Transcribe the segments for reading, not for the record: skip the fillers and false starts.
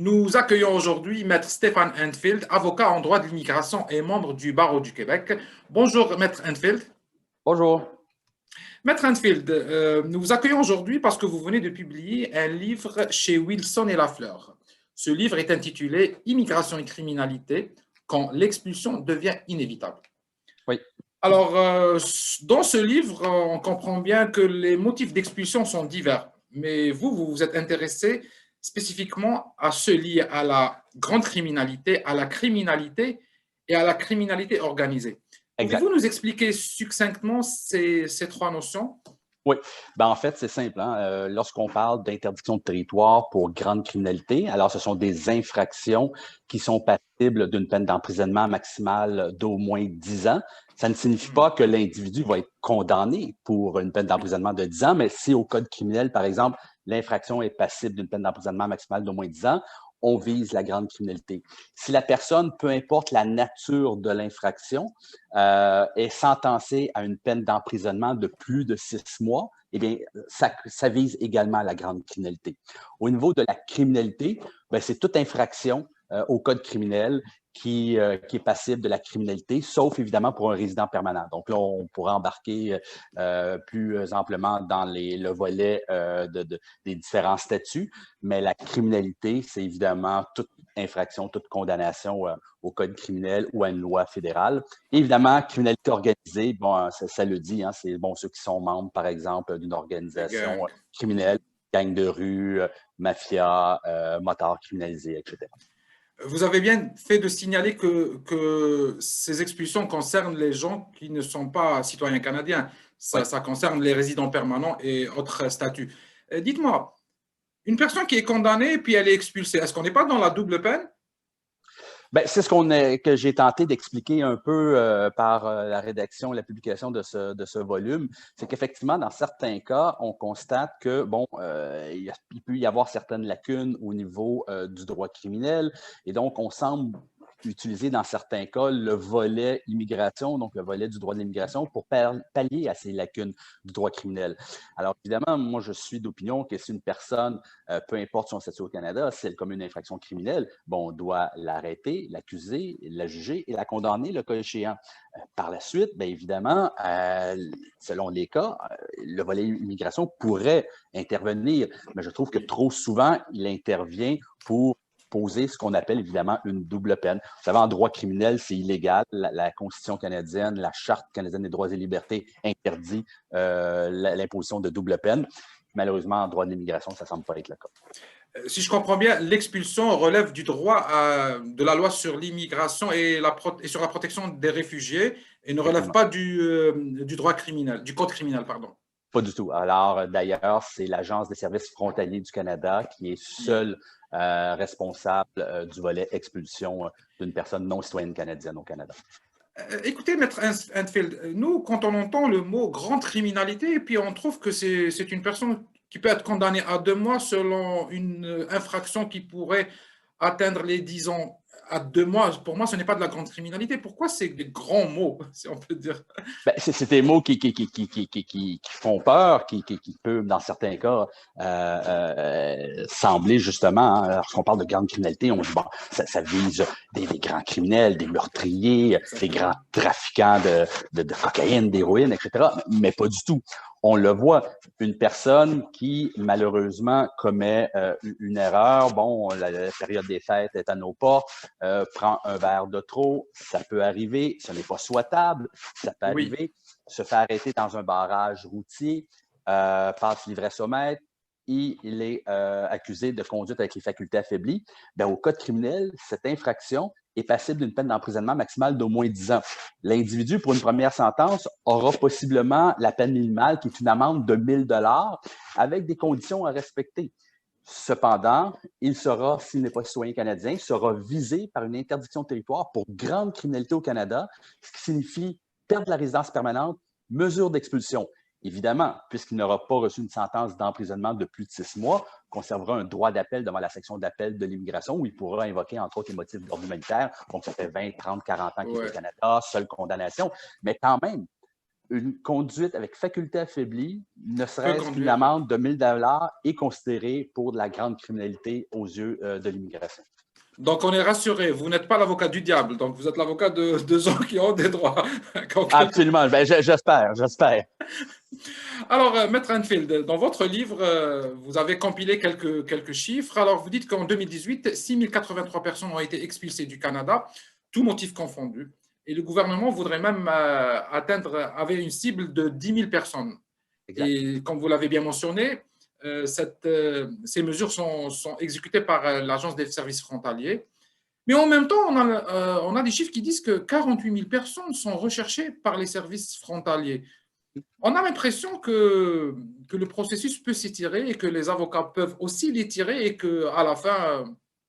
Nous accueillons aujourd'hui Maître Stéphane Enfield, avocat en droit de l'immigration et membre du barreau du Québec. Bonjour, Maître Enfield. Bonjour. Maître Enfield, nous vous accueillons aujourd'hui parce que vous venez de publier un livre chez Wilson et Lafleur. Ce livre est intitulé Immigration et criminalité, quand l'expulsion devient inévitable. Oui. Alors, dans ce livre, on comprend bien que les motifs d'expulsion sont divers, mais vous vous êtes intéressé spécifiquement à ceux liés à la grande criminalité, à la criminalité et à la criminalité organisée. Exact. Pouvez-vous nous expliquer succinctement ces trois notions? Oui. En fait, c'est simple. Lorsqu'on parle d'interdiction de territoire pour grande criminalité, alors ce sont des infractions qui sont passibles d'une peine d'emprisonnement maximale d'au moins 10 ans. Ça ne signifie pas que l'individu va être condamné pour une peine d'emprisonnement de 10 ans, mais si au code criminel, par exemple, l'infraction est passible d'une peine d'emprisonnement maximale d'au moins 10 ans, on vise la grande criminalité. Si la personne, peu importe la nature de l'infraction, est sentencée à une peine d'emprisonnement de plus de 6 mois, eh bien, ça vise également la grande criminalité. Au niveau de la criminalité, c'est toute infraction au code criminel qui est passible de la criminalité, sauf évidemment pour un résident permanent. Donc là, on pourra embarquer plus amplement dans le volet des différents statuts, mais la criminalité, c'est évidemment toute infraction, toute condamnation au code criminel ou à une loi fédérale. Et évidemment, criminalité organisée, ça le dit, c'est ceux qui sont membres, par exemple, d'une organisation criminelle, gang de rue, mafia, motards criminalisés, etc. Vous avez bien fait de signaler que ces expulsions concernent les gens qui ne sont pas citoyens canadiens. Ça concerne les résidents permanents et autres statuts. Dites-moi, une personne qui est condamnée puis elle est expulsée, est-ce qu'on n'est pas dans la double peine? C'est que j'ai tenté d'expliquer un peu par la rédaction, la publication de ce volume. C'est qu'effectivement, dans certains cas, on constate que, il peut y avoir certaines lacunes au niveau du droit criminel. Et donc, on semble utiliser dans certains cas le volet immigration, donc le volet du droit de l'immigration, pour pallier à ces lacunes du droit criminel. Alors, évidemment, moi, je suis d'opinion que si une personne, peu importe son statut au Canada, si elle commet une infraction criminelle, on doit l'arrêter, l'accuser, la juger et la condamner, le cas échéant. Par la suite, bien évidemment, selon les cas, le volet immigration pourrait intervenir, mais je trouve que trop souvent, il intervient pour poser ce qu'on appelle évidemment une double peine. Vous savez, en droit criminel, c'est illégal. La Constitution canadienne, la Charte canadienne des droits et libertés interdit l'imposition de double peine. Malheureusement, en droit de l'immigration, ça ne semble pas être le cas. Si je comprends bien, l'expulsion relève du droit de la loi sur l'immigration et sur la protection des réfugiés et ne relève pas du droit criminel, du code criminel, pardon. Pas du tout. Alors, d'ailleurs, c'est l'Agence des services frontaliers du Canada qui est seule responsable du volet expulsion d'une personne non citoyenne canadienne au Canada. Écoutez, Maître Enfield, nous, quand on entend le mot grande criminalité, et puis on trouve que c'est une personne qui peut être condamnée à 2 mois selon une infraction qui pourrait atteindre les 10 ans. À 2 mois, pour moi, ce n'est pas de la grande criminalité. Pourquoi c'est des grands mots, si on peut dire? C'est des mots qui font peur, qui peuvent, dans certains cas, sembler justement, lorsqu'on parle de grande criminalité, on dit, ça vise des grands criminels, des meurtriers, des grands trafiquants de cocaïne, d'héroïne, etc. Mais pas du tout. On le voit, une personne qui, malheureusement, commet une erreur, la période des fêtes est à nos portes, prend un verre de trop, ça peut arriver, ce n'est pas souhaitable, ça peut arriver, se fait arrêter dans un barrage routier, passe l'ivresse-au-mètre, et il est accusé de conduite avec les facultés affaiblies. Au code criminel, cette infraction est passible d'une peine d'emprisonnement maximale d'au moins 10 ans. L'individu, pour une première sentence, aura possiblement la peine minimale, qui est une amende de 1 000 $ avec des conditions à respecter. Cependant, il sera, s'il n'est pas citoyen canadien, sera visé par une interdiction de territoire pour grande criminalité au Canada, ce qui signifie perdre la résidence permanente, mesure d'expulsion. Évidemment, puisqu'il n'aura pas reçu une sentence d'emprisonnement de plus de 6 mois, conservera un droit d'appel devant la section d'appel de l'immigration où il pourra invoquer, entre autres, les motifs d'ordre humanitaire. Donc, ça fait 20, 30, 40 ans qu'il est au Canada, seule condamnation. Mais quand même, une conduite avec faculté affaiblie, ne peut serait-ce qu'une conduire. amende de 1 000 $, est considérée pour de la grande criminalité aux yeux de l'immigration. Donc, on est rassuré. Vous n'êtes pas l'avocat du diable. Donc, vous êtes l'avocat de gens qui ont des droits. Absolument. Ben, j'espère. Alors, Maître Enfield, dans votre livre, vous avez compilé quelques chiffres. Alors, vous dites qu'en 2018, 6 083 personnes ont été expulsées du Canada, tout motif confondu. Et le gouvernement voudrait même avait une cible de 10 000 personnes. Exact. Et comme vous l'avez bien mentionné, ces mesures sont exécutées par l'Agence des services frontaliers. Mais en même temps, on a des chiffres qui disent que 48 000 personnes sont recherchées par les services frontaliers. On a l'impression que le processus peut s'étirer et que les avocats peuvent aussi l'étirer et qu'à la fin,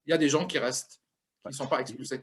il y a des gens qui restent, qui ne sont pas expulsés.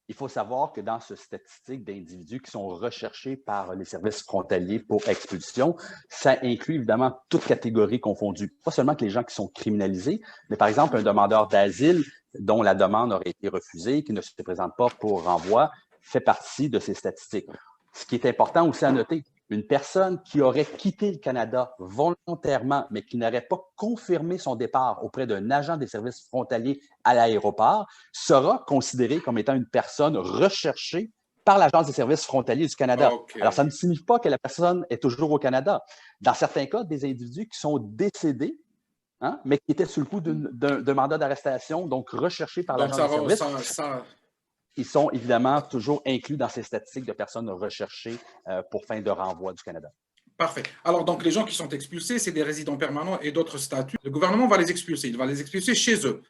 Il faut savoir que dans ce statistique d'individus qui sont recherchés par les services frontaliers pour expulsion, ça inclut évidemment toute catégorie confondue. Pas seulement que les gens qui sont criminalisés, mais par exemple un demandeur d'asile dont la demande aurait été refusée, qui ne se présente pas pour renvoi, fait partie de ces statistiques. Ce qui est important aussi à noter, une personne qui aurait quitté le Canada volontairement, mais qui n'aurait pas confirmé son départ auprès d'un agent des services frontaliers à l'aéroport, sera considérée comme étant une personne recherchée par l'Agence des services frontaliers du Canada. Okay. Alors, ça ne signifie pas que la personne est toujours au Canada. Dans certains cas, des individus qui sont décédés, mais qui étaient sous le coup d'un mandat d'arrestation, donc recherchés par l'Agence des services. Ils sont évidemment toujours inclus dans ces statistiques de personnes recherchées pour fin de renvoi du Canada. Parfait. Alors, donc, les gens qui sont expulsés, c'est des résidents permanents et d'autres statuts. Le gouvernement va les expulser. Il va les expulser chez eux.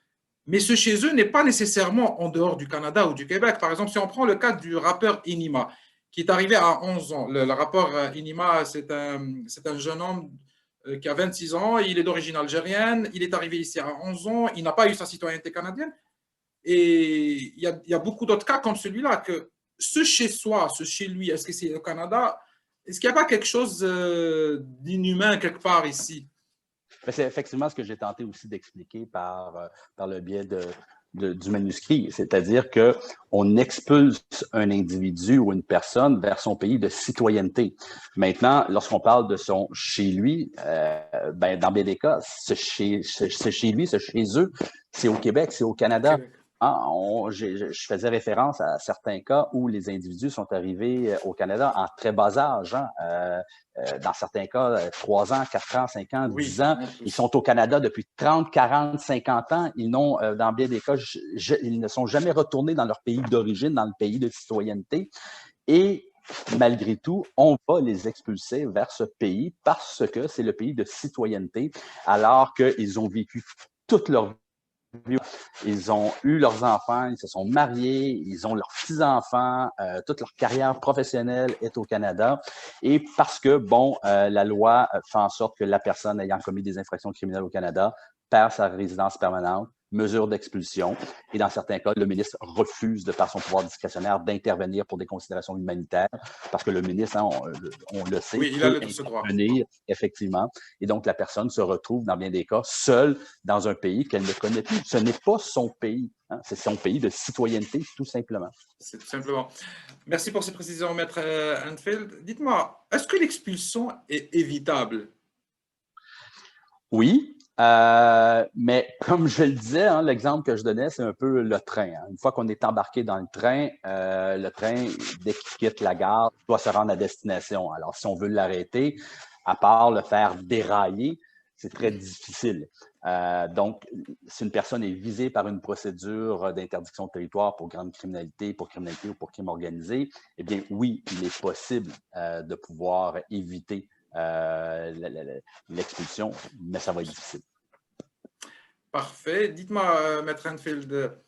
Mais ce chez eux n'est pas nécessairement en dehors du Canada ou du Québec. Par exemple, si on prend le cas du rappeur Inima, qui est arrivé à 11 ans. Le rappeur Inima, c'est un jeune homme qui a 26 ans. Il est d'origine algérienne. Il est arrivé ici à 11 ans. Il n'a pas eu sa citoyenneté canadienne. Et il y a beaucoup d'autres cas comme celui-là, que ce chez soi, ce chez lui, est-ce que c'est au Canada? Est-ce qu'il n'y a pas quelque chose d'inhumain quelque part ici? C'est effectivement ce que j'ai tenté aussi d'expliquer par le biais du manuscrit, c'est-à-dire qu'on expulse un individu ou une personne vers son pays de citoyenneté. Maintenant, lorsqu'on parle de son chez lui, dans bien des cas, ce chez lui, ce chez eux, c'est au Québec, c'est au Canada. Je faisais référence à certains cas où les individus sont arrivés au Canada en très bas âge. Dans certains cas, 3 ans, 4 ans, 5 ans, 10 ans. Ils sont au Canada depuis 30, 40, 50 ans. Ils n'ont, dans bien des cas, ils ne sont jamais retournés dans leur pays d'origine, dans le pays de citoyenneté. Et malgré tout, on va les expulser vers ce pays parce que c'est le pays de citoyenneté, alors qu'ils ont vécu toute leur vie. Ils ont eu leurs enfants, ils se sont mariés, ils ont leurs petits-enfants, toute leur carrière professionnelle est au Canada. Et parce que, la loi fait en sorte que la personne ayant commis des infractions criminelles au Canada perd sa résidence permanente, mesure d'expulsion. Et dans certains cas, le ministre refuse, de par son pouvoir discrétionnaire, d'intervenir pour des considérations humanitaires, parce que le ministre, on le sait, il a ce droit. Effectivement. Et donc, la personne se retrouve, dans bien des cas, seule dans un pays qu'elle ne connaît plus. Ce n'est pas son pays. C'est son pays de citoyenneté, tout simplement. C'est tout simplement. Merci pour ces précisions, Maître Enfield. Dites-moi, est-ce que l'expulsion est évitable? Oui. Mais comme je le disais, l'exemple que je donnais, c'est un peu le train. Une fois qu'on est embarqué dans le train, dès qu'il quitte la gare, doit se rendre à destination. Alors, si on veut l'arrêter, à part le faire dérailler, c'est très difficile. Donc, si une personne est visée par une procédure d'interdiction de territoire pour grande criminalité, pour criminalité ou pour crime organisé, eh bien, oui, il est possible de pouvoir éviter l'expulsion, mais ça va être difficile. Parfait. Dites-moi, Maître Enfield,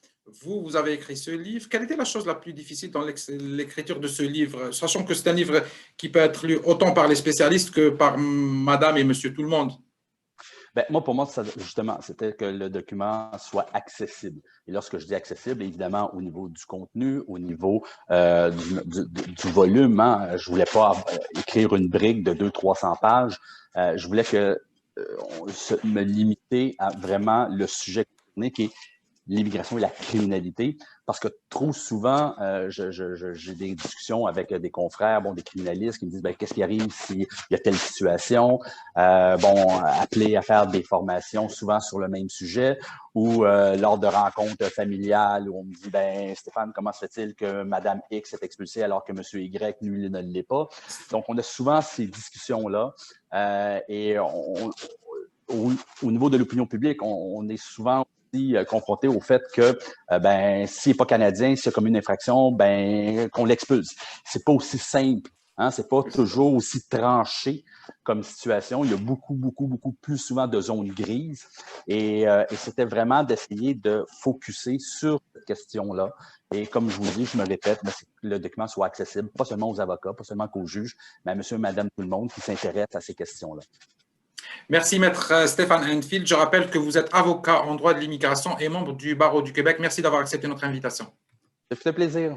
vous avez écrit ce livre. Quelle était la chose la plus difficile dans l'écriture de ce livre, sachant que c'est un livre qui peut être lu autant par les spécialistes que par madame et monsieur tout le monde? Moi, pour moi, justement, c'était que le document soit accessible. Et lorsque je dis accessible, évidemment, au niveau du contenu, au niveau du volume, je ne voulais pas écrire une brique de 200-300 pages. Je voulais me limiter à vraiment le sujet concerné, qui est l'immigration et la criminalité, parce que trop souvent, j'ai des discussions avec des confrères, des criminalistes qui me disent qu'est-ce qui arrive s'il y a telle situation, appelés à faire des formations souvent sur le même sujet, ou lors de rencontres familiales où on me dit Stéphane, comment se fait-il que Madame X est expulsée alors que Monsieur Y, lui, ne l'est pas? Donc, on a souvent ces discussions-là et au niveau de l'opinion publique, on est souvent confronté au fait que s'il n'est pas canadien, s'il a commis une infraction, qu'on l'expulse. C'est pas aussi simple, hein? C'est pas toujours aussi tranché comme situation. Il y a beaucoup plus souvent de zones grises et c'était vraiment d'essayer de focusser sur cette question-là. Et comme je vous dis, je me répète, c'est que le document soit accessible, pas seulement aux avocats, pas seulement qu'aux juges, mais à monsieur et madame tout le monde qui s'intéresse à ces questions-là. Merci, Maître Stéphane Enfield. Je rappelle que vous êtes avocat en droit de l'immigration et membre du barreau du Québec. Merci d'avoir accepté notre invitation. Ça fait plaisir.